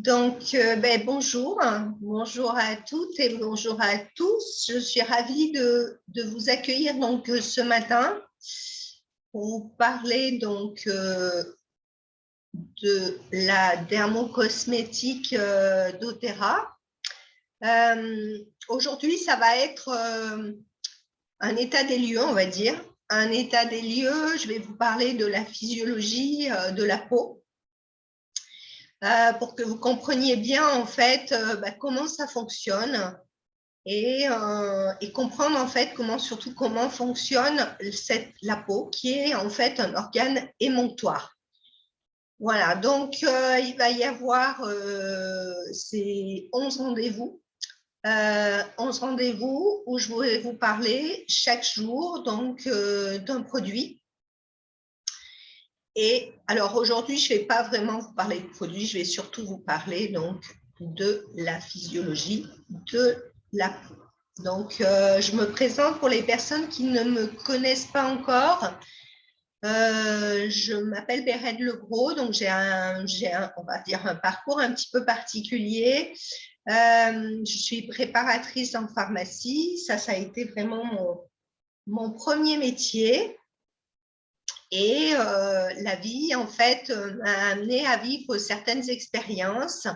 Bonjour, bonjour à toutes et bonjour à tous. Je suis ravie de vous accueillir ce matin pour vous parler de la dermocosmétique doTERRA. Aujourd'hui, ça va être un état des lieux, on va dire. Un état des lieux, je vais vous parler de la physiologie de la peau. Pour que vous compreniez bien en fait comment ça fonctionne et comprendre en fait comment fonctionne la peau qui est en fait un organe émonctoire. Voilà, donc il va y avoir ces 11 rendez-vous. 11 rendez-vous où je vais vous parler chaque jour d'un produit. Et alors aujourd'hui, je ne vais pas vraiment vous parler de produits, je vais surtout vous parler de la physiologie de la peau. Donc, je me présente pour les personnes qui ne me connaissent pas encore. Je m'appelle Bérène Legros, donc j'ai on va dire un parcours un petit peu particulier. Je suis préparatrice en pharmacie, ça a été vraiment mon premier métier. Et la vie, en fait, m'a amené à vivre certaines expériences,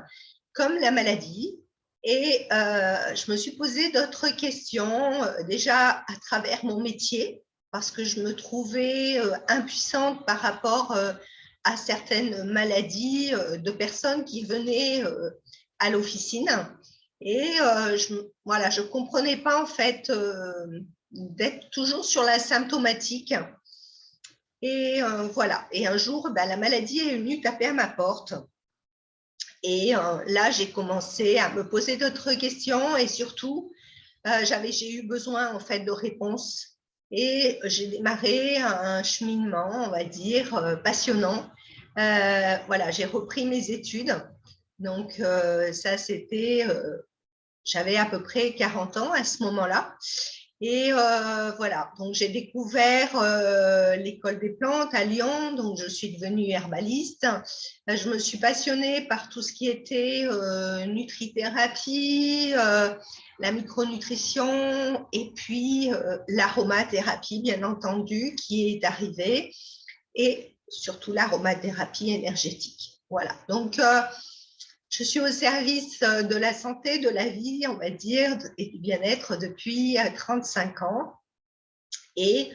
comme la maladie. Et je me suis posé d'autres questions, déjà à travers mon métier, parce que je me trouvais impuissante par rapport à certaines maladies de personnes qui venaient à l'officine. Et voilà, je ne comprenais pas, en fait, d'être toujours sur la symptomatique. Et voilà. Et un jour, la maladie est venue taper à ma porte. Et là, j'ai commencé à me poser d'autres questions et surtout, j'ai eu besoin en fait de réponses. Et j'ai démarré un cheminement, on va dire, passionnant. Voilà, j'ai repris mes études. Donc, ça, c'était, j'avais à peu près 40 ans à ce moment-là. Et voilà, donc j'ai découvert l'école des plantes à Lyon, donc je suis devenue herbaliste. Je me suis passionnée par tout ce qui était nutrithérapie, la micronutrition et puis l'aromathérapie, bien entendu, qui est arrivée, et surtout l'aromathérapie énergétique. Voilà, donc je suis au service de la santé, de la vie, on va dire, et du bien-être depuis 35 ans. Et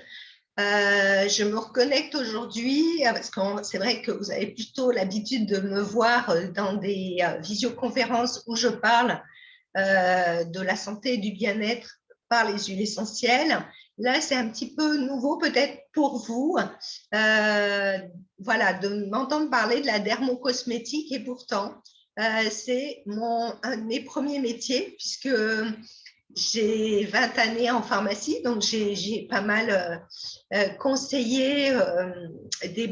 je me reconnecte aujourd'hui, parce que c'est vrai que vous avez plutôt l'habitude de me voir dans des visioconférences où je parle de la santé et du bien-être par les huiles essentielles. Là, c'est un petit peu nouveau peut-être pour vous, voilà, de m'entendre parler de la dermocosmétique, et pourtant, c'est un de mes premiers métiers, puisque j'ai 20 années en pharmacie, donc j'ai pas mal conseillé des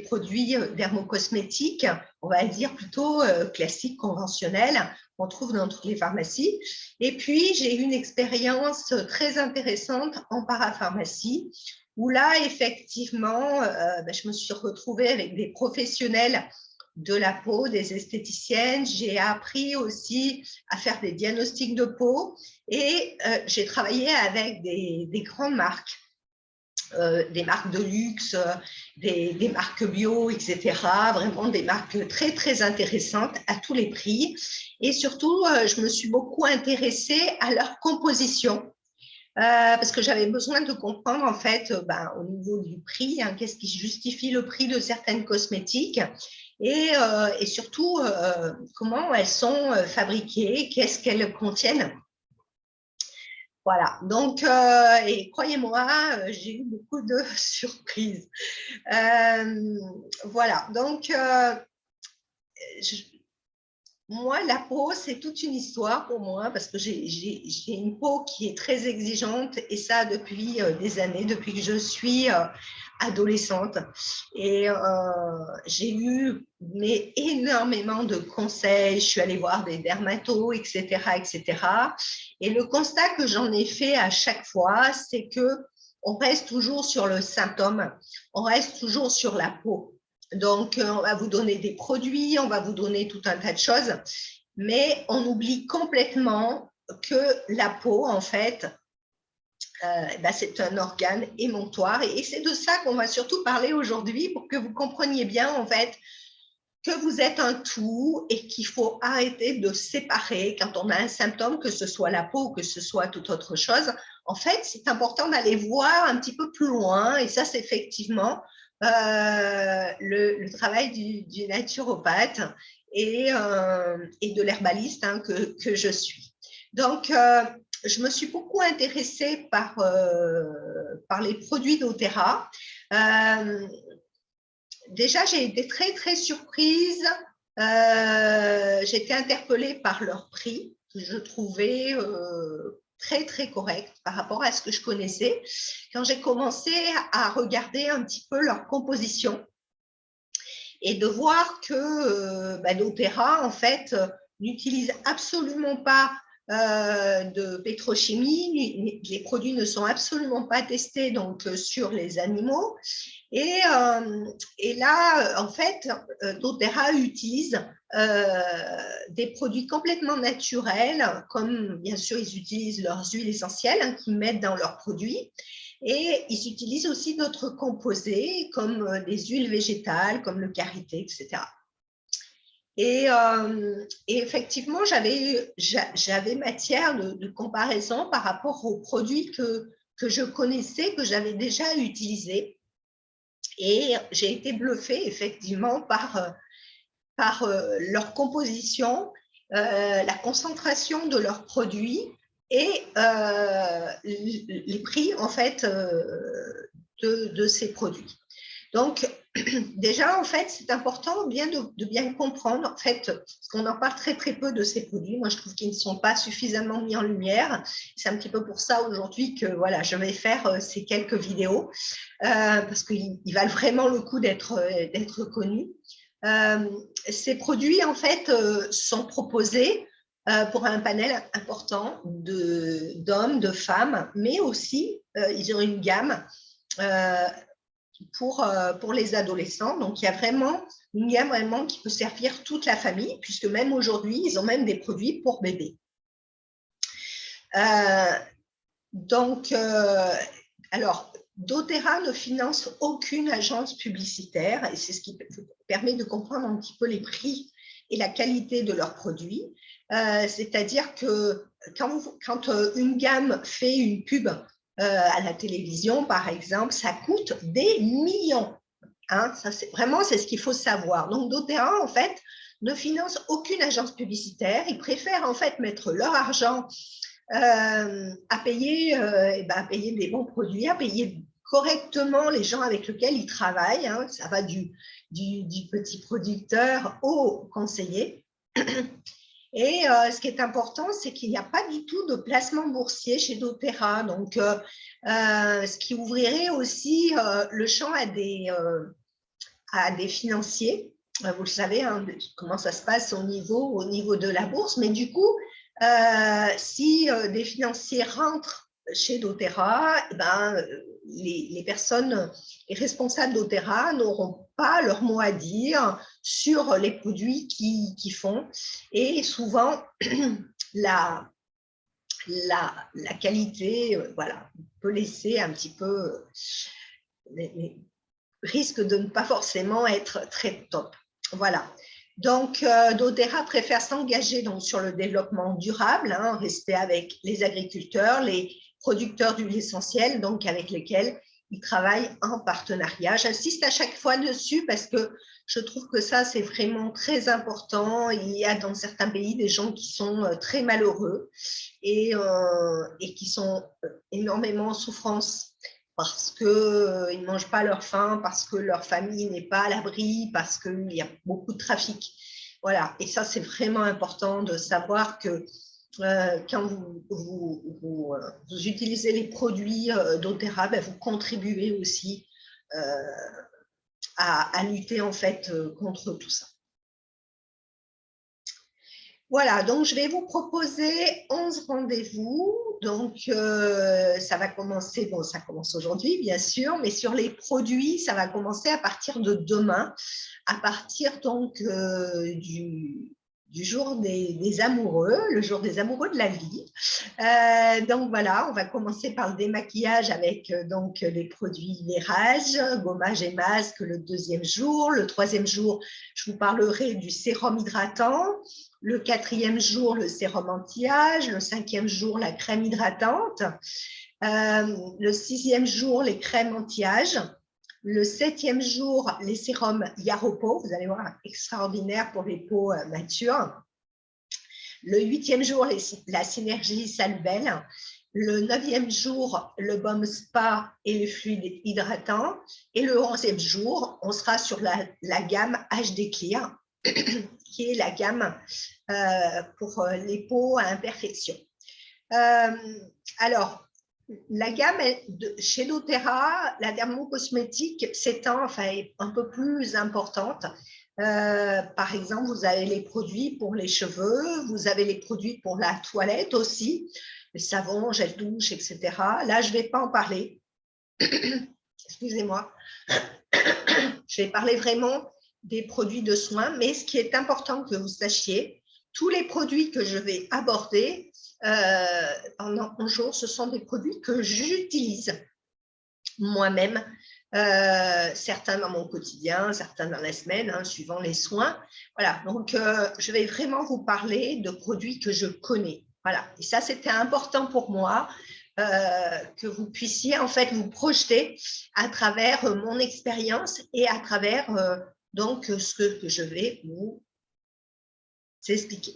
produits dermocosmétiques, on va dire plutôt classiques, conventionnels, qu'on trouve dans toutes les pharmacies. Et puis, j'ai eu une expérience très intéressante en parapharmacie, où là, effectivement, je me suis retrouvée avec des professionnels de la peau, des esthéticiennes. J'ai appris aussi à faire des diagnostics de peau et j'ai travaillé avec des grandes marques, des marques de luxe, des marques bio, etc. Vraiment des marques très, très intéressantes à tous les prix. Et surtout, je me suis beaucoup intéressée à leur composition. Parce que j'avais besoin de comprendre en fait au niveau du prix, qu'est-ce qui justifie le prix de certaines cosmétiques et surtout comment elles sont fabriquées, qu'est-ce qu'elles contiennent. Voilà, donc, et croyez-moi, j'ai eu beaucoup de surprises. Voilà, donc, moi, la peau, c'est toute une histoire pour moi parce que j'ai une peau qui est très exigeante et ça depuis des années, depuis que je suis adolescente. Et j'ai eu énormément de conseils, je suis allée voir des dermatos, etc., etc. Et le constat que j'en ai fait à chaque fois, c'est qu'on reste toujours sur le symptôme, on reste toujours sur la peau. Donc, on va vous donner des produits, on va vous donner tout un tas de choses, mais on oublie complètement que la peau, en fait, c'est un organe émonctoire. Et c'est de ça qu'on va surtout parler aujourd'hui pour que vous compreniez bien, en fait, que vous êtes un tout et qu'il faut arrêter de séparer quand on a un symptôme, que ce soit la peau ou que ce soit toute autre chose. En fait, c'est important d'aller voir un petit peu plus loin et ça, c'est effectivement le travail du naturopathe et de l'herbaliste que je suis. Donc, je me suis beaucoup intéressée par les produits d'Oterra. Déjà, j'ai été très, très surprise. J'ai été interpellée par leur prix, que je trouvais très, très correct par rapport à ce que je connaissais. Quand j'ai commencé à regarder un petit peu leur composition et de voir que doTERRA, en fait, n'utilise absolument pas de pétrochimie, les produits ne sont absolument pas testés donc, sur les animaux. Et là, en fait, doTERRA utilise des produits complètement naturels, comme bien sûr, ils utilisent leurs huiles essentielles qu'ils mettent dans leurs produits. Et ils utilisent aussi d'autres composés, comme des huiles végétales, comme le karité, etc. Et effectivement, j'avais matière de comparaison par rapport aux produits que je connaissais, que j'avais déjà utilisés. Et j'ai été bluffée effectivement par leur composition, la concentration de leurs produits et les prix en fait de ces produits. Donc, déjà, en fait, c'est important de bien comprendre, en fait, parce qu'on en parle très, très peu de ces produits. Moi, je trouve qu'ils ne sont pas suffisamment mis en lumière. C'est un petit peu pour ça aujourd'hui que voilà, je vais faire ces quelques vidéos, parce qu'ils valent vraiment le coup d'être connus. Ces produits, en fait, sont proposés pour un panel important d'hommes, de femmes, mais aussi, ils ont une gamme pour les adolescents. Donc, il y a vraiment une gamme vraiment qui peut servir toute la famille, puisque même aujourd'hui, ils ont même des produits pour bébés. Alors, doTERRA ne finance aucune agence publicitaire et c'est ce qui permet de comprendre un petit peu les prix et la qualité de leurs produits. C'est-à-dire que quand une gamme fait une pub à la télévision, par exemple, ça coûte des millions. Hein, ça, c'est ce qu'il faut savoir. Donc, doTERRA, en fait, ne finance aucune agence publicitaire. Ils préfèrent, en fait, mettre leur argent à payer des bons produits, à payer correctement les gens avec lesquels ils travaillent. Hein. Ça va du petit producteur au conseiller. Et ce qui est important, c'est qu'il n'y a pas du tout de placement boursier chez doTERRA. Donc, ce qui ouvrirait aussi le champ à des financiers. Vous le savez, hein, comment ça se passe au niveau de la bourse. Mais du coup, si des financiers rentrent chez doTERRA, les responsables doTERRA n'auront pas leur mot à dire sur les produits qu'ils font. Et souvent, la qualité voilà, peut laisser un petit peu risque de ne pas forcément être très top. Voilà. Donc, doTERRA préfère s'engager sur le développement durable, hein, rester avec les agriculteurs, les producteurs d'huile essentielle, donc avec lesquels ils travaillent en partenariat. J'insiste à chaque fois dessus parce que je trouve que ça, c'est vraiment très important. Il y a dans certains pays des gens qui sont très malheureux et qui sont énormément en souffrance parce qu'ils ne mangent pas leur faim, parce que leur famille n'est pas à l'abri, parce qu'il y a beaucoup de trafic. Voilà. Et ça, c'est vraiment important de savoir que quand vous utilisez les produits doTERRA, vous contribuez aussi à lutter en fait contre tout ça. Voilà, donc je vais vous proposer 11 rendez-vous. Donc, ça va commencer, bon, ça commence aujourd'hui, bien sûr, mais sur les produits, ça va commencer à partir de demain, à partir donc du jour des amoureux, le jour des amoureux de la vie. Donc voilà, on va commencer par le démaquillage avec donc les produits lérage, gommage et masque le deuxième jour. Le troisième jour, je vous parlerai du sérum hydratant. Le quatrième jour, le sérum anti-âge. Le cinquième jour, la crème hydratante. Le sixième jour, les crèmes anti-âge. Le septième jour, les sérums Yaropo. Vous allez voir, extraordinaire pour les peaux matures. Le huitième jour, la synergie Salubel. Le neuvième jour, le baume spa et le fluide hydratant. Et le 11e jour, on sera sur la gamme HD Clear, qui est la gamme pour les peaux à imperfection. Alors, la gamme chez doTERRA, la dermocosmétique s'étend, enfin, est un peu plus importante. Par exemple, vous avez les produits pour les cheveux, vous avez les produits pour la toilette aussi, le savon, gel douche, etc. Là, je ne vais pas en parler. Excusez-moi. Je vais parler vraiment des produits de soins, mais ce qui est important que vous sachiez, tous les produits que je vais aborder pendant un jour, ce sont des produits que j'utilise moi-même, certains dans mon quotidien, certains dans la semaine, hein, suivant les soins. Voilà, donc je vais vraiment vous parler de produits que je connais. Voilà, et ça, c'était important pour moi, que vous puissiez en fait vous projeter à travers mon expérience et à travers donc ce que je vais vous expliquer.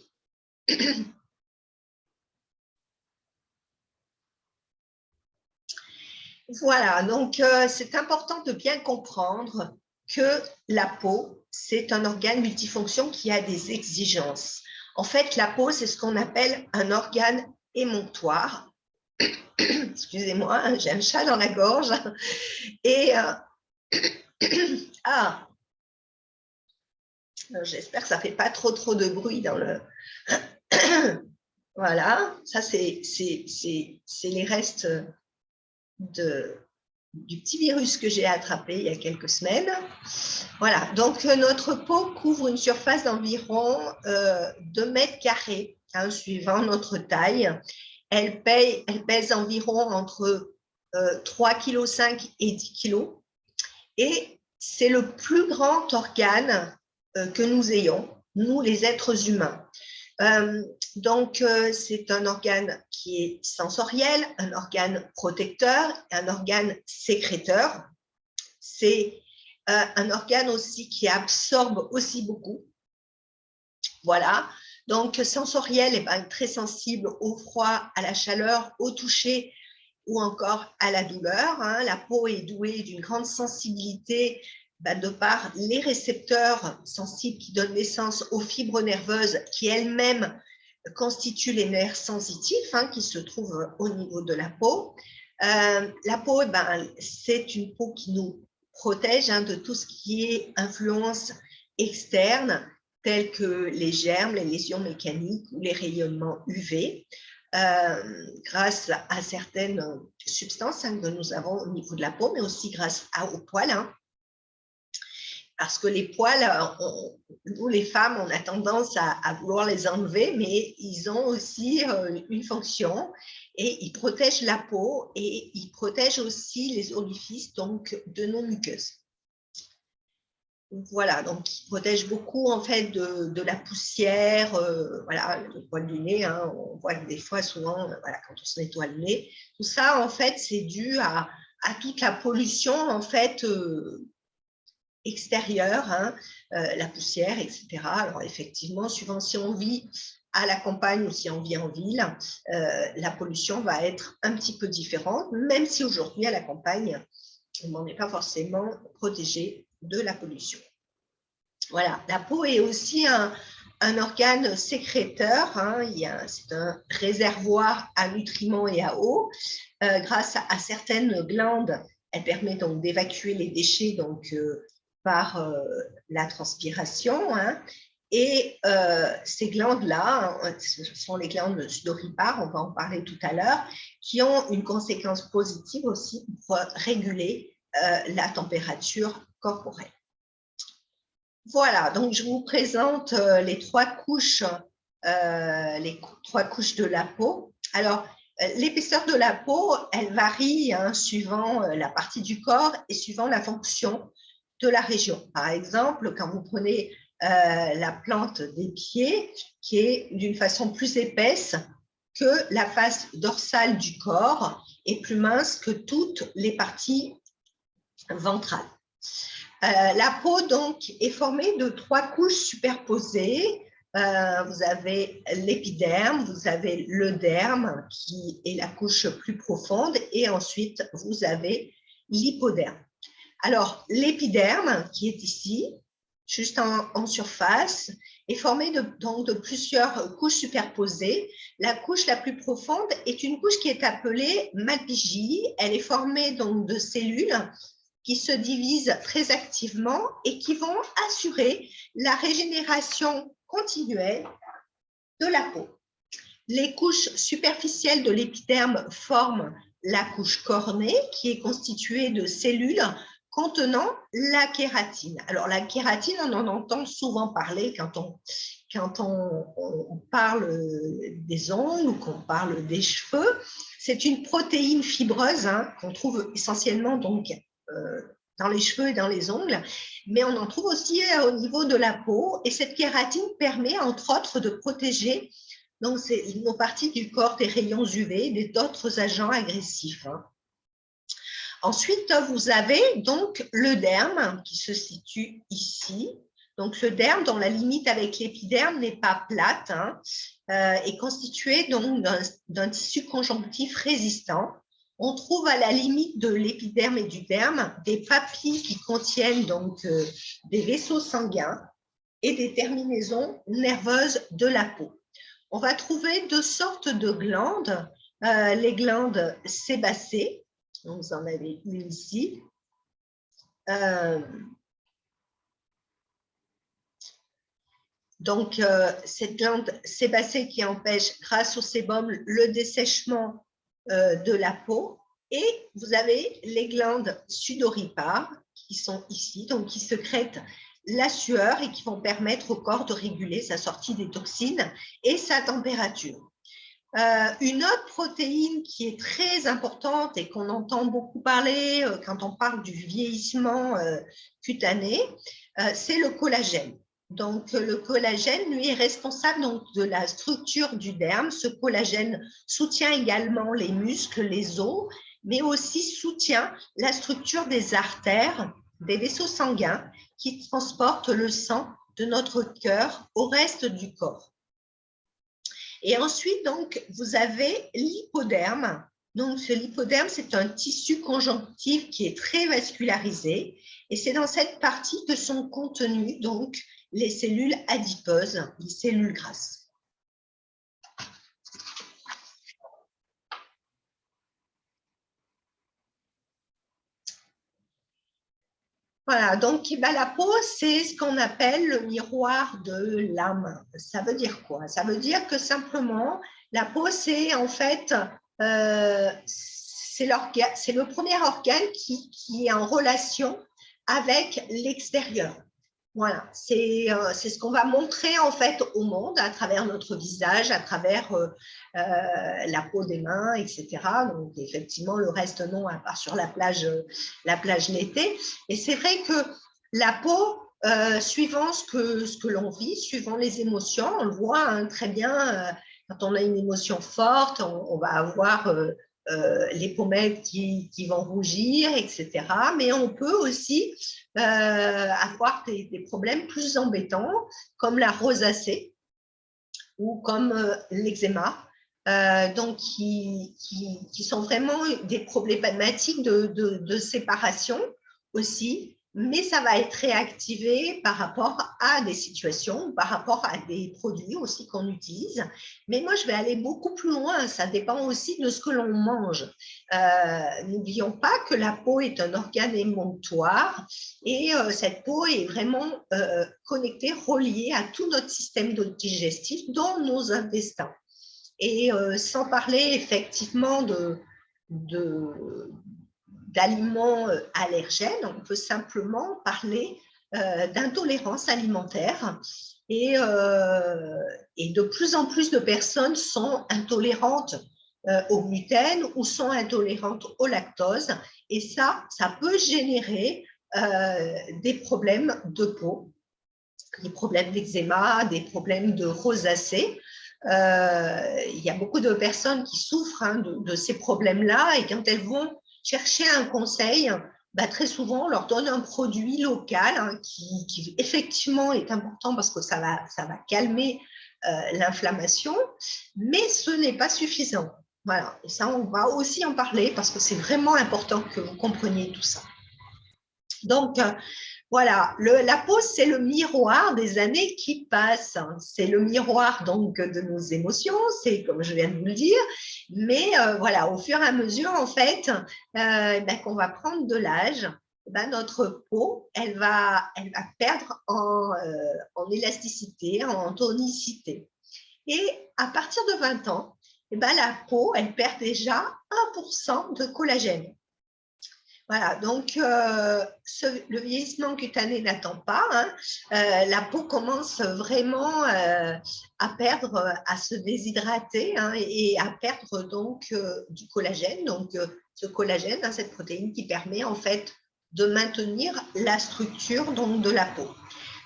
Voilà, donc c'est important de bien comprendre que la peau, c'est un organe multifonction qui a des exigences. En fait, la peau, c'est ce qu'on appelle un organe émonctoire. Excusez-moi, j'ai un chat dans la gorge. Et ah, j'espère que ça ne fait pas trop de bruit dans le... Voilà, ça c'est les restes du petit virus que j'ai attrapé il y a quelques semaines. Voilà, donc notre peau couvre une surface d'environ 2 mètres carrés, hein, suivant notre taille. Elle pèse environ entre 3,5 kg et 10 kg. Et c'est le plus grand organe que nous ayons, nous les êtres humains. Donc, c'est un organe qui est sensoriel, un organe protecteur, un organe sécréteur. C'est un organe aussi qui absorbe aussi beaucoup. Voilà. Donc, sensoriel, eh ben, très sensible au froid, à la chaleur, au toucher ou encore à la douleur. Hein. La peau est douée d'une grande sensibilité de par les récepteurs sensibles qui donnent naissance aux fibres nerveuses qui elles-mêmes constituent les nerfs sensitifs, hein, qui se trouvent au niveau de la peau. La peau, c'est une peau qui nous protège, hein, de tout ce qui est influence externe, tels que les germes, les lésions mécaniques ou les rayonnements UV. Grâce à certaines substances, hein, que nous avons au niveau de la peau, mais aussi grâce aux poils. Hein. Parce que les poils, nous les femmes, on a tendance à vouloir les enlever, mais ils ont aussi une fonction et ils protègent la peau et ils protègent aussi les orifices donc, de nos muqueuses. Voilà, donc ils protègent beaucoup en fait de la poussière, voilà, le poil du nez, hein, on voit que des fois souvent, voilà, quand on se nettoie le nez, tout ça en fait c'est dû à toute la pollution en fait extérieure, hein, la poussière, etc. Alors effectivement, suivant si on vit à la campagne ou si on vit en ville, la pollution va être un petit peu différente, même si aujourd'hui à la campagne, on n'est pas forcément protégé de la pollution. Voilà, la peau est aussi un organe sécréteur, hein, c'est un réservoir à nutriments et à eau. Grâce à certaines glandes, elle permet donc d'évacuer les déchets donc, par la transpiration, hein, Et ces glandes-là, ce sont les glandes sudoripares, on va en parler tout à l'heure, qui ont une conséquence positive aussi pour réguler la température corporelle. Voilà, donc je vous présente les trois couches de la peau. Alors, l'épaisseur de la peau, elle varie suivant la partie du corps et suivant la fonction de la région. Par exemple, quand vous prenez la plante des pieds, qui est d'une façon plus épaisse que la face dorsale du corps et plus mince que toutes les parties ventrales. La peau, donc, est formée de trois couches superposées. Vous avez l'épiderme, vous avez le derme, qui est la couche plus profonde, et ensuite, vous avez l'hypoderme. Alors, l'épiderme, qui est ici, juste en surface, est formé donc de plusieurs couches superposées. La couche la plus profonde est une couche qui est appelée Malpighi. Elle est formée donc de cellules qui se divisent très activement et qui vont assurer la régénération continuelle de la peau. Les couches superficielles de l'épiderme forment la couche cornée, qui est constituée de cellules contenant la kératine. Alors, la kératine, on en entend souvent parler quand on parle des ongles ou qu'on parle des cheveux. C'est une protéine fibreuse qu'on trouve essentiellement donc dans les cheveux et dans les ongles, mais on en trouve aussi au niveau de la peau. Et cette kératine permet, entre autres, de protéger donc nos parties du corps des rayons UV et d'autres agents agressifs. Ensuite, vous avez donc le derme qui se situe ici. Donc, le derme, dont la limite avec l'épiderme n'est pas plate, est constitué donc d'un tissu conjonctif résistant. On trouve à la limite de l'épiderme et du derme des papilles qui contiennent donc des vaisseaux sanguins et des terminaisons nerveuses de la peau. On va trouver deux sortes de glandes, les glandes sébacées. Vous en avez une ici. Donc, cette glande sébacée qui empêche, grâce au sébum, le dessèchement de la peau. Et vous avez les glandes sudoripares qui sont ici, donc qui sécrètent la sueur et qui vont permettre au corps de réguler sa sortie des toxines et sa température. Une autre protéine qui est très importante et qu'on entend beaucoup parler quand on parle du vieillissement cutané, c'est le collagène. Donc, le collagène, lui, est responsable donc, de la structure du derme. Ce collagène soutient également les muscles, les os, mais aussi soutient la structure des artères, des vaisseaux sanguins qui transportent le sang de notre cœur au reste du corps. Et ensuite, donc, vous avez l'hypoderme. Donc, l'hypoderme, c'est un tissu conjonctif qui est très vascularisé. Et c'est dans cette partie que sont contenues donc, les cellules adipeuses, les cellules grasses. Voilà, donc la peau, c'est ce qu'on appelle le miroir de l'âme. Ça veut dire quoi? Ça veut dire que simplement, la peau, c'est en fait, c'est le premier organe qui est en relation avec l'extérieur. Voilà, c'est ce qu'on va montrer en fait au monde à travers notre visage, à travers la peau des mains, etc. Donc effectivement, le reste non, à part sur la plage l'été. Et c'est vrai que la peau, suivant ce que l'on vit, suivant les émotions, on le voit très bien, quand on a une émotion forte, on va avoir les pommettes qui vont rougir, etc. Mais on peut aussi avoir des problèmes plus embêtants, comme la rosacée ou comme l'eczéma, donc qui sont vraiment des problématiques de séparation aussi, mais ça va être réactivé par rapport à des situations, par rapport à des produits aussi qu'on utilise. Mais moi, je vais aller beaucoup plus loin. Ça dépend aussi de ce que l'on mange. N'oublions pas que la peau est un organe émonctoire et cette peau est vraiment connectée, reliée à tout notre système digestif, dont nos intestins. Et sans parler effectivement d'aliments allergènes, on peut simplement parler d'intolérance alimentaire et de plus en plus de personnes sont intolérantes au gluten ou sont intolérantes au lactose et ça peut générer des problèmes de peau, des problèmes d'eczéma, des problèmes de rosacée. Il y a beaucoup de personnes qui souffrent de ces problèmes-là et quand elles vont chercher un conseil, très souvent, on leur donne un produit local qui effectivement est important parce que ça va calmer l'inflammation, mais ce n'est pas suffisant. Voilà, et ça, on va aussi en parler parce que c'est vraiment important que vous compreniez tout ça. Donc, voilà, la peau, c'est le miroir des années qui passent. C'est le miroir donc de nos émotions, c'est comme je viens de vous le dire. Mais voilà, au fur et à mesure, en fait, qu'on va prendre de l'âge, notre peau, elle va perdre en élasticité, en tonicité. Et à partir de 20 ans, la peau, elle perd déjà 1% de collagène. Voilà, donc le vieillissement cutané n'attend pas. La peau commence vraiment à perdre, à se déshydrater et à perdre donc du collagène. Donc ce collagène, cette protéine qui permet en fait de maintenir la structure donc, de la peau.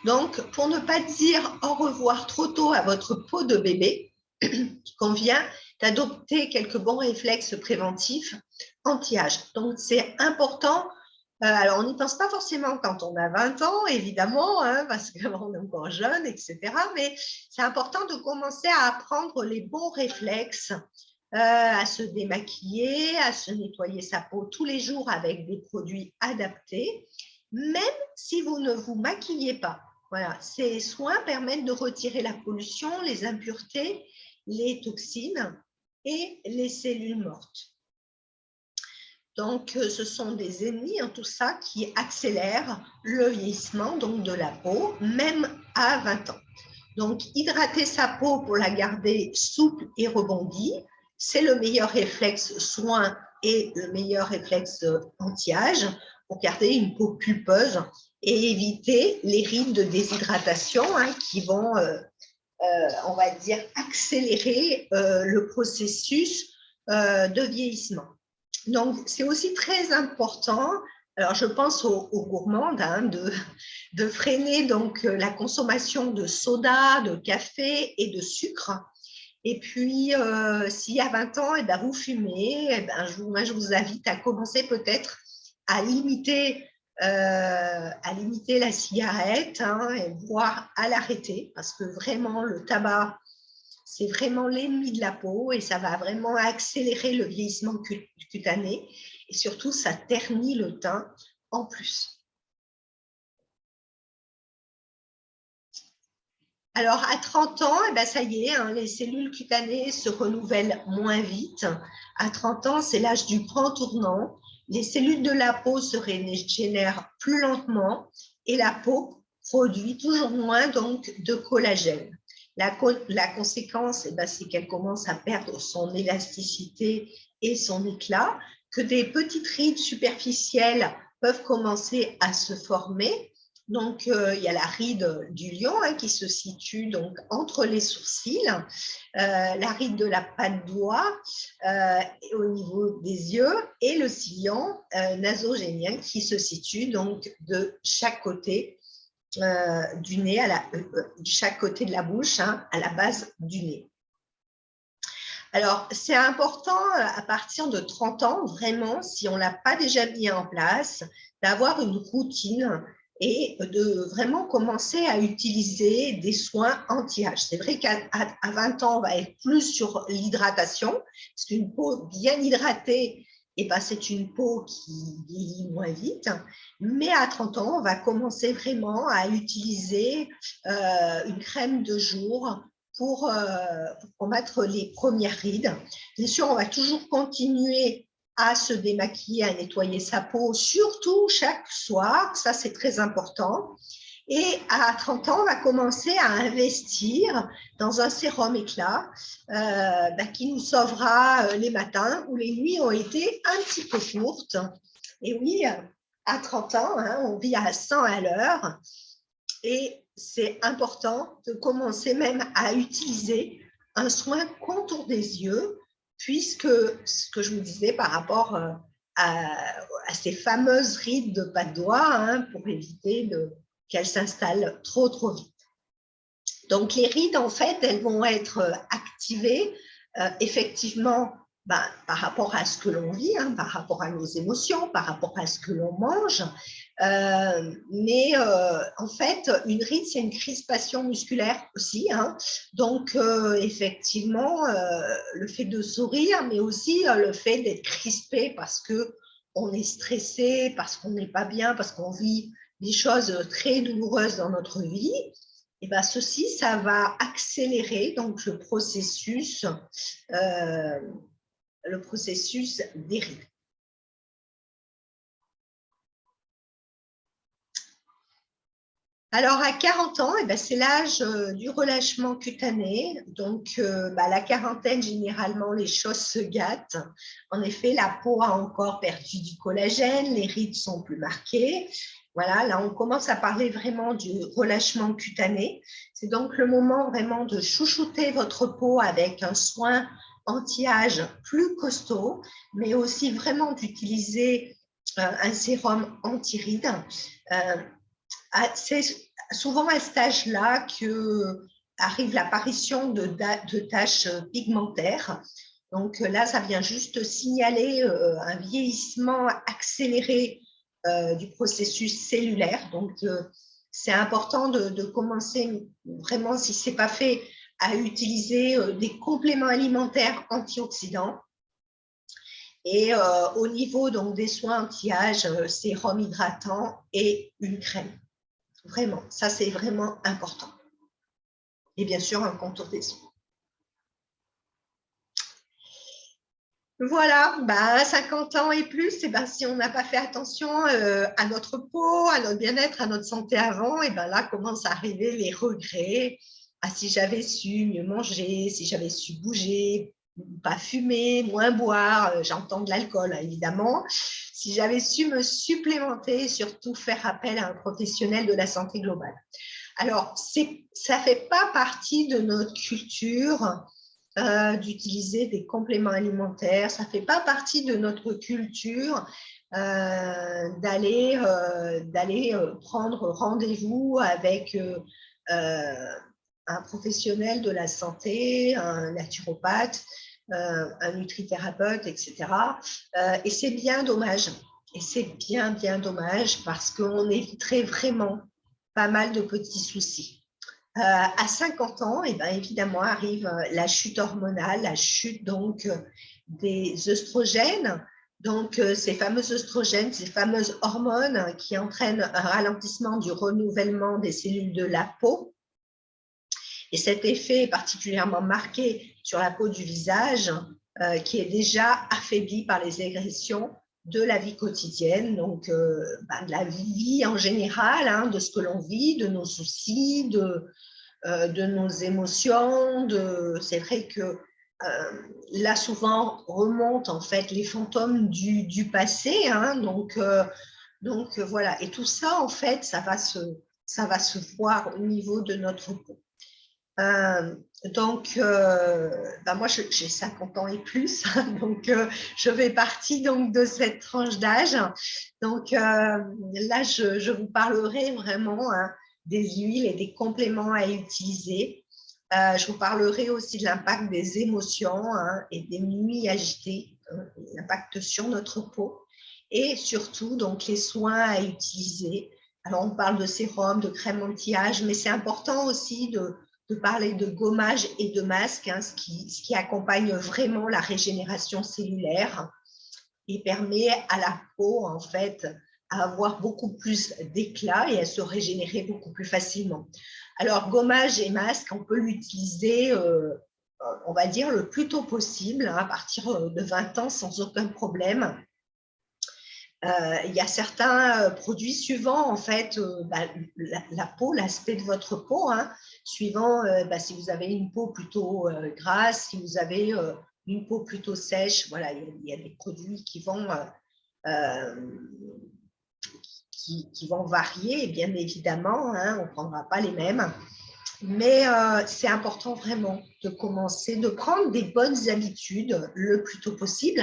Donc pour ne pas dire au revoir trop tôt à votre peau de bébé, il convient d'adopter quelques bons réflexes préventifs anti-âge. Donc, c'est important. Alors, on n'y pense pas forcément quand on a 20 ans, évidemment, parce qu'on est encore jeune, etc. Mais c'est important de commencer à apprendre les bons réflexes, à se démaquiller, à se nettoyer sa peau tous les jours avec des produits adaptés, même si vous ne vous maquillez pas. Voilà, ces soins permettent de retirer la pollution, les impuretés, les toxines et les cellules mortes. Donc, ce sont des ennemis, tout ça, qui accélèrent le vieillissement donc, de la peau, même à 20 ans. Donc, hydrater sa peau pour la garder souple et rebondie, c'est le meilleur réflexe soin et le meilleur réflexe anti-âge pour garder une peau pulpeuse et éviter les rides de déshydratation qui vont, on va dire, accélérer le processus de vieillissement. Donc, c'est aussi très important, alors je pense aux gourmandes, de freiner donc la consommation de soda, de café et de sucre. Et puis, si à 20 ans, vous fumez, je vous invite à commencer peut-être à limiter la cigarette, voire à l'arrêter, parce que vraiment, le tabac, c'est vraiment l'ennemi de la peau et ça va vraiment accélérer le vieillissement cutané et surtout, ça ternit le teint en plus. Alors, à 30 ans, ça y est, les cellules cutanées se renouvellent moins vite. À 30 ans, c'est l'âge du grand tournant. Les cellules de la peau se régénèrent plus lentement et la peau produit toujours moins donc, de collagène. La conséquence, c'est qu'elle commence à perdre son élasticité et son éclat, que des petites rides superficielles peuvent commencer à se former. Donc, il y a la ride du lion qui se situe donc entre les sourcils, la ride de la patte doigt au niveau des yeux et le sillon nasogénien qui se situe donc de chaque côté du nez, de chaque côté de la bouche, à la base du nez. Alors, c'est important à partir de 30 ans, vraiment, si on ne l'a pas déjà mis en place, d'avoir une routine et de vraiment commencer à utiliser des soins anti-âge. C'est vrai qu'à 20 ans, on va être plus sur l'hydratation, parce qu'une peau bien hydratée, et ben, c'est une peau qui vieillit moins vite. Mais à 30 ans, on va commencer vraiment à utiliser une crème de jour pour combattre les premières rides. Bien sûr, on va toujours continuer à se démaquiller, à nettoyer sa peau, surtout chaque soir. Ça, c'est très important. Et à 30 ans, on va commencer à investir dans un sérum éclat qui nous sauvera les matins où les nuits ont été un petit peu courtes. Et oui, à 30 ans, hein, on vit à 100 à l'heure et c'est important de commencer même à utiliser un soin contour des yeux, puisque ce que je vous disais par rapport à ces fameuses rides de pas de doigts, hein, pour éviter qu'elles s'installent trop vite. Donc, les rides, en fait, elles vont être activées effectivement par rapport à ce que l'on vit, hein, par rapport à nos émotions, par rapport à ce que l'on mange. Mais en fait, une ride, c'est une crispation musculaire aussi. Hein. Donc, effectivement, le fait de sourire, mais aussi le fait d'être crispé parce qu'on est stressé, parce qu'on n'est pas bien, parce qu'on vit des choses très douloureuses dans notre vie. Et ben, ceci, ça va accélérer donc le processus des rides. Alors, à 40 ans, eh ben, c'est l'âge du relâchement cutané. Donc, la quarantaine, généralement, les choses se gâtent. En effet, la peau a encore perdu du collagène, les rides sont plus marquées. Voilà, là, on commence à parler vraiment du relâchement cutané. C'est donc le moment vraiment de chouchouter votre peau avec un soin anti-âge plus costaud, mais aussi vraiment d'utiliser un sérum anti-rides. C'est souvent à cet âge-là qu'arrive l'apparition de taches pigmentaires. Donc là, ça vient juste signaler un vieillissement accéléré du processus cellulaire. Donc, c'est important de commencer vraiment, si ce n'est pas fait, à utiliser des compléments alimentaires antioxydants. Et au niveau donc, des soins anti-âge, sérum hydratant et une crème. Vraiment, ça c'est vraiment important. Et bien sûr, un contour des yeux. Voilà, 50 ans et plus, et si on n'a pas fait attention à notre peau, à notre bien-être, à notre santé avant, et là commencent à arriver les regrets. Ah, si j'avais su mieux manger, si j'avais su bouger, pas fumer, moins boire, j'entends de l'alcool évidemment, si j'avais su me supplémenter et surtout faire appel à un professionnel de la santé globale. Alors, ça ne fait pas partie de notre culture d'utiliser des compléments alimentaires. Ça ne fait pas partie de notre culture d'aller prendre rendez-vous avec un professionnel de la santé, un naturopathe, un nutrithérapeute, etc. Et c'est bien dommage. Et c'est bien dommage parce qu'on éviterait vraiment pas mal de petits soucis. À 50 ans, évidemment, arrive la chute hormonale, la chute donc des œstrogènes. Donc, ces fameux œstrogènes, ces fameuses hormones qui entraînent un ralentissement du renouvellement des cellules de la peau. Et cet effet est particulièrement marqué sur la peau du visage, qui est déjà affaiblie par les agressions de la vie quotidienne, donc de la vie en général, hein, de ce que l'on vit, de nos soucis, de nos émotions. C'est vrai que là, souvent, remontent en fait les fantômes du passé. Hein, donc voilà. Et tout ça, en fait, ça va se voir au niveau de notre peau. Moi, j'ai 50 ans et plus, donc je fais partie donc, de cette tranche d'âge. Donc là, je vous parlerai vraiment des huiles et des compléments à utiliser. Je vous parlerai aussi de l'impact des émotions et des nuits agitées, l'impact sur notre peau et surtout donc, les soins à utiliser. Alors, on parle de sérum, de crème anti-âge, mais c'est important aussi de parler de gommage et de masque, hein, ce qui accompagne vraiment la régénération cellulaire. et permet à la peau, en fait, à avoir beaucoup plus d'éclat et à se régénérer beaucoup plus facilement. Alors, gommage et masque, on peut l'utiliser, on va dire, le plus tôt possible, hein, à partir de 20 ans, sans aucun problème. Il y a certains produits suivant, en fait, la peau, l'aspect de votre peau, hein, suivant si vous avez une peau plutôt grasse, si vous avez une peau plutôt sèche, voilà, il y a des produits qui vont varier, bien évidemment, hein, on ne prendra pas les mêmes. Mais c'est important vraiment de commencer, de prendre des bonnes habitudes le plus tôt possible.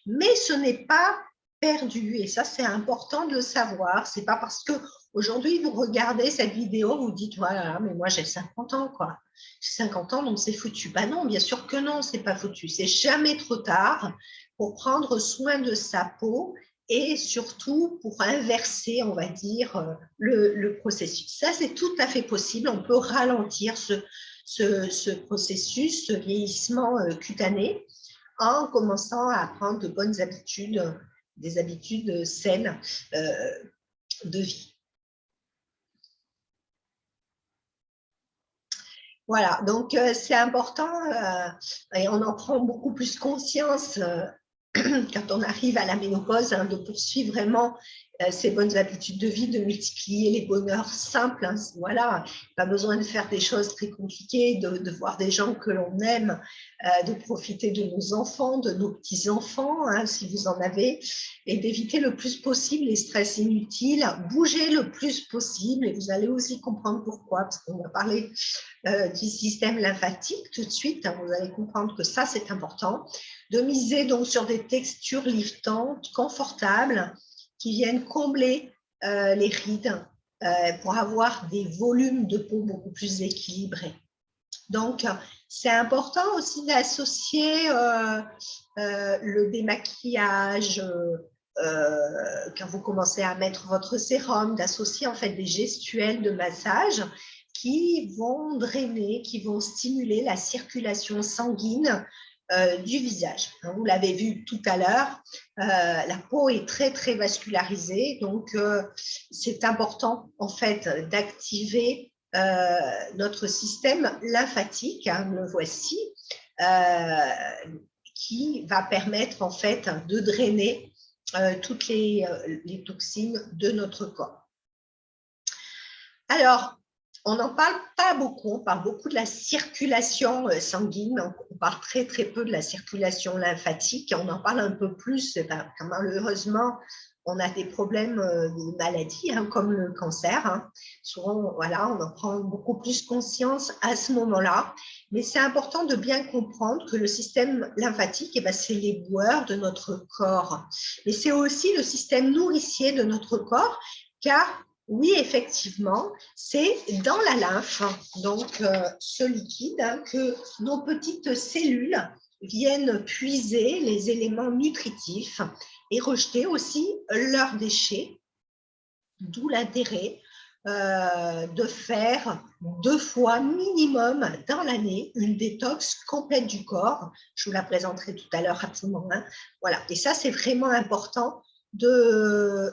Mais ce n'est pas perdu. Et ça, c'est important de le savoir. Ce n'est pas parce qu'aujourd'hui, vous regardez cette vidéo, vous dites, voilà, mais moi, j'ai 50 ans, quoi. J'ai 50 ans, donc c'est foutu. Ben non, bien sûr que non, ce n'est pas foutu. C'est jamais trop tard pour prendre soin de sa peau et surtout pour inverser, on va dire, le processus. Ça, c'est tout à fait possible. On peut ralentir ce processus, ce vieillissement cutané, en commençant à prendre de bonnes habitudes, des habitudes saines de vie. Voilà, donc c'est important et on en prend beaucoup plus conscience quand on arrive à la ménopause, hein, de poursuivre vraiment ces bonnes habitudes de vie, de multiplier les bonheurs simples. Hein, voilà, pas besoin de faire des choses très compliquées, de voir des gens que l'on aime, de profiter de nos enfants, de nos petits-enfants, hein, si vous en avez, et d'éviter le plus possible les stress inutiles, bouger le plus possible, et vous allez aussi comprendre pourquoi, parce qu'on va parler du système lymphatique tout de suite, hein, vous allez comprendre que ça, c'est important, de miser donc sur des textures liftantes, confortables, qui viennent combler les rides pour avoir des volumes de peau beaucoup plus équilibrés. Donc, c'est important aussi d'associer le démaquillage, quand vous commencez à mettre votre sérum, d'associer en fait des gestuels de massage qui vont drainer, qui vont stimuler la circulation sanguine du visage. Vous l'avez vu tout à l'heure, la peau est très très vascularisée, donc c'est important en fait d'activer notre système lymphatique, hein, le voici, qui va permettre en fait de drainer toutes les toxines de notre corps. Alors, on n'en parle pas beaucoup, on parle beaucoup de la circulation sanguine, on parle très très peu de la circulation lymphatique, on en parle un peu plus, quand malheureusement on a des problèmes de maladies, hein, comme le cancer. Hein. Souvent, voilà, on en prend beaucoup plus conscience à ce moment-là, mais c'est important de bien comprendre que le système lymphatique, c'est les boueurs de notre corps, mais c'est aussi le système nourricier de notre corps, car oui, effectivement, c'est dans la lymphe, donc ce liquide, hein, que nos petites cellules viennent puiser les éléments nutritifs et rejeter aussi leurs déchets, d'où l'intérêt de faire 2 fois minimum dans l'année une détox complète du corps. Je vous la présenterai tout à l'heure rapidement. Hein. Voilà. Et ça, c'est vraiment important de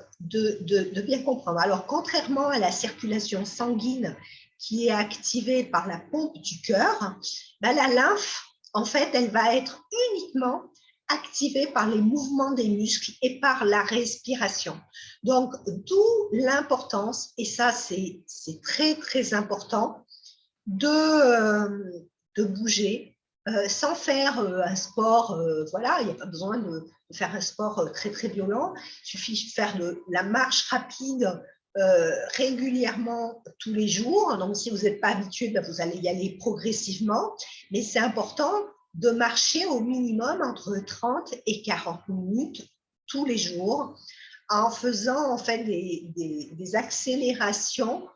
bien comprendre. Alors, contrairement à la circulation sanguine qui est activée par la pompe du cœur, la lymphe, en fait, elle va être uniquement activée par les mouvements des muscles et par la respiration. Donc, d'où l'importance, et ça, c'est très, très important, de bouger sans faire un sport, voilà, il n'y a pas besoin de faire un sport très, très violent. Il suffit de faire la marche rapide régulièrement tous les jours. Donc, si vous n'êtes pas habitué, vous allez y aller progressivement. Mais c'est important de marcher au minimum entre 30 et 40 minutes tous les jours en faisant en fait des accélérations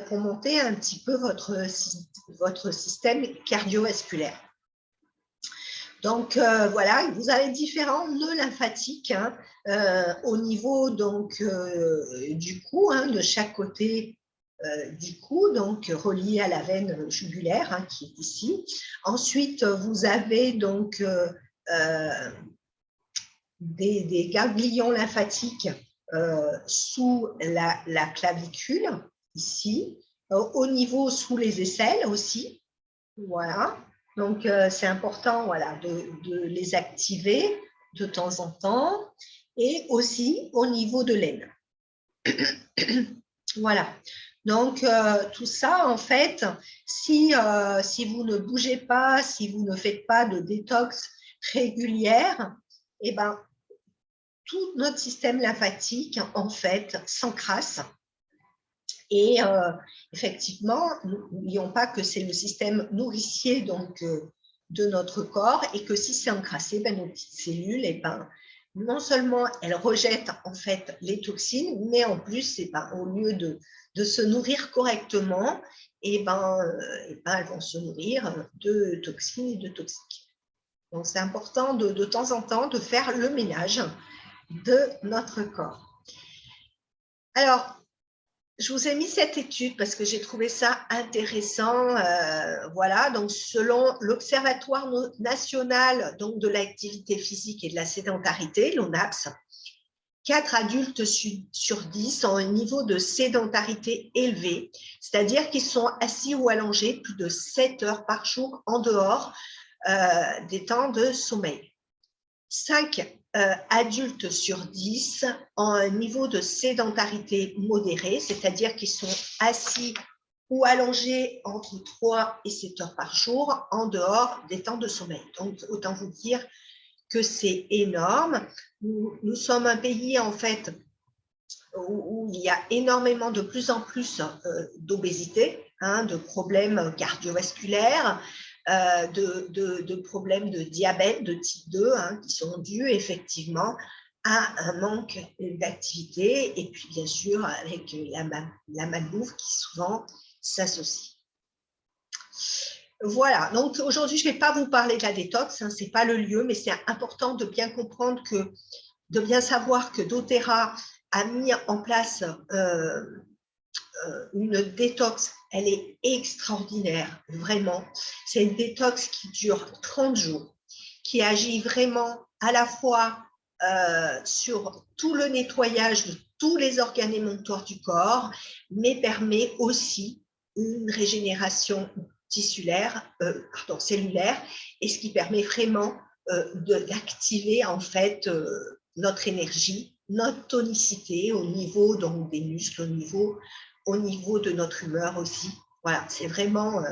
pour monter un petit peu votre système cardiovasculaire. Donc, voilà, vous avez différents nœuds lymphatiques hein, au niveau donc, du cou, hein, de chaque côté du cou, donc relié à la veine jugulaire hein, qui est ici. Ensuite, vous avez donc des ganglions lymphatiques sous la clavicule, ici, au niveau sous les aisselles aussi. Voilà. Donc, c'est important voilà, de les activer de temps en temps et aussi au niveau de l'aine. Voilà. Donc, tout ça, en fait, si vous ne bougez pas, si vous ne faites pas de détox régulière, eh ben, tout notre système lymphatique, en fait, s'encrasse. Et effectivement, n'oublions pas que c'est le système nourricier donc, de notre corps et que si c'est encrassé, ben, nos petites cellules, eh ben, non seulement elles rejettent en fait les toxines, mais en plus, eh ben, au lieu de se nourrir correctement, eh ben, elles vont se nourrir de toxines et de toxiques. Donc, c'est important de temps en temps de faire le ménage de notre corps. Alors, je vous ai mis cette étude parce que j'ai trouvé ça intéressant. Voilà, donc selon l'Observatoire national donc, de l'activité physique et de la sédentarité, l'ONAPS, 4 adultes sur 10 ont un niveau de sédentarité élevé, c'est-à-dire qu'ils sont assis ou allongés plus de 7 heures par jour en dehors des temps de sommeil. 5 adultes sur 10 ont un niveau de sédentarité modéré, c'est-à-dire qu'ils sont assis ou allongés entre 3 et 7 heures par jour en dehors des temps de sommeil. Donc, autant vous dire que c'est énorme. Nous sommes un pays, en fait, où il y a énormément, de plus en plus d'obésité, de problèmes cardiovasculaires, de problèmes de diabète de type 2 qui sont dus effectivement à un manque d'activité et puis bien sûr avec la malbouffe qui souvent s'associe. Voilà, donc aujourd'hui je ne vais pas vous parler de la détox, ce n'est pas le lieu, mais c'est important de bien comprendre que, de bien savoir que doTERRA a mis en place une détox, elle est extraordinaire, vraiment. C'est une détox qui dure 30 jours, qui agit vraiment à la fois sur tout le nettoyage de tous les organes émonctoires du corps, mais permet aussi une régénération cellulaire, et ce qui permet vraiment d'activer en fait notre énergie, notre tonicité au niveau donc, des muscles, au niveau de notre humeur aussi. Voilà, c'est vraiment,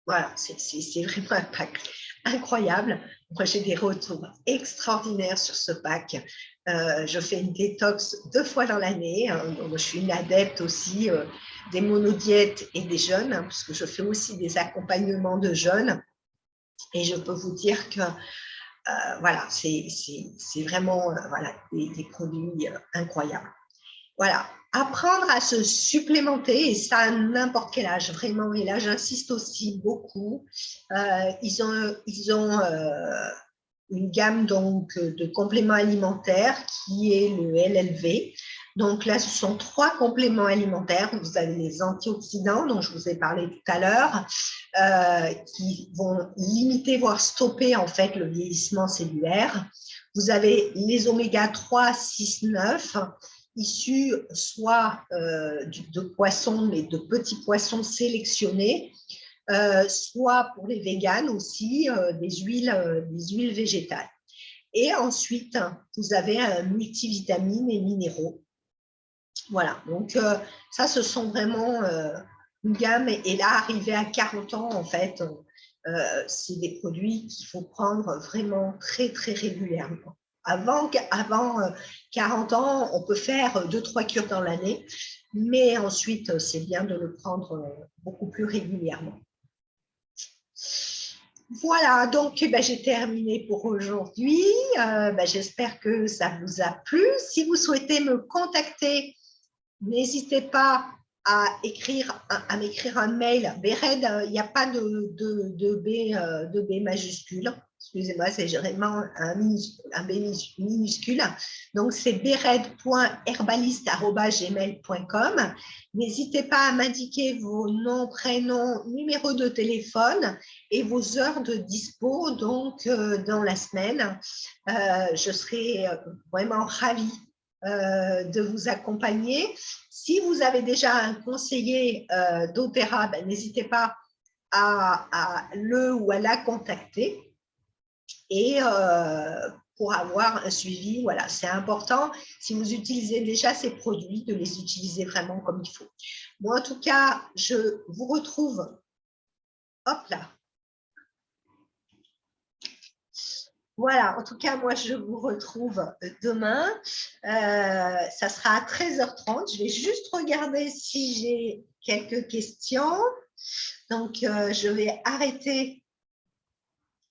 voilà, c'est vraiment un pack incroyable. Moi, j'ai des retours extraordinaires sur ce pack. Je fais une détox 2 fois dans l'année. Donc je suis une adepte aussi des monodiètes et des jeûnes, parce que je fais aussi des accompagnements de jeûnes. Et je peux vous dire que voilà, c'est vraiment voilà, des produits incroyables. Voilà, apprendre à se supplémenter, et ça à n'importe quel âge, vraiment. Et là, j'insiste aussi beaucoup. Ils ont une gamme donc, de compléments alimentaires qui est le LLV. Donc là, ce sont 3 compléments alimentaires. Vous avez les antioxydants dont je vous ai parlé tout à l'heure, qui vont limiter, voire stopper en fait le vieillissement cellulaire. Vous avez les oméga 3, 6, 9, issus soit de poissons, mais de petits poissons sélectionnés, soit pour les véganes aussi, des huiles végétales. Et ensuite, vous avez multivitamines et minéraux. Voilà, donc ça, ce sont vraiment une gamme. Et là, arrivé à 40 ans, en fait, c'est des produits qu'il faut prendre vraiment très, très régulièrement. Avant 40 ans, on peut faire 2-3 cures dans l'année, mais ensuite, c'est bien de le prendre beaucoup plus régulièrement. Voilà, donc j'ai terminé pour aujourd'hui. J'espère que ça vous a plu. Si vous souhaitez me contacter, n'hésitez pas à m'écrire un mail. Béred, il n'y a pas de B majuscule. excusez-moi, c'est vraiment un B minuscule. Donc, c'est bered.herbaliste@gmail.com. N'hésitez pas à m'indiquer vos noms, prénoms, numéro de téléphone et vos heures de dispo donc, dans la semaine. Je serai vraiment ravie de vous accompagner. Si vous avez déjà un conseiller d'Opéra, ben, n'hésitez pas à le ou à la contacter. Et pour avoir un suivi, voilà, c'est important, si vous utilisez déjà ces produits, de les utiliser vraiment comme il faut. Moi, en tout cas, je vous retrouve, hop là. Voilà, en tout cas, moi, je vous retrouve demain. Ça sera à 13h30. Je vais juste regarder si j'ai quelques questions. Donc, je vais arrêter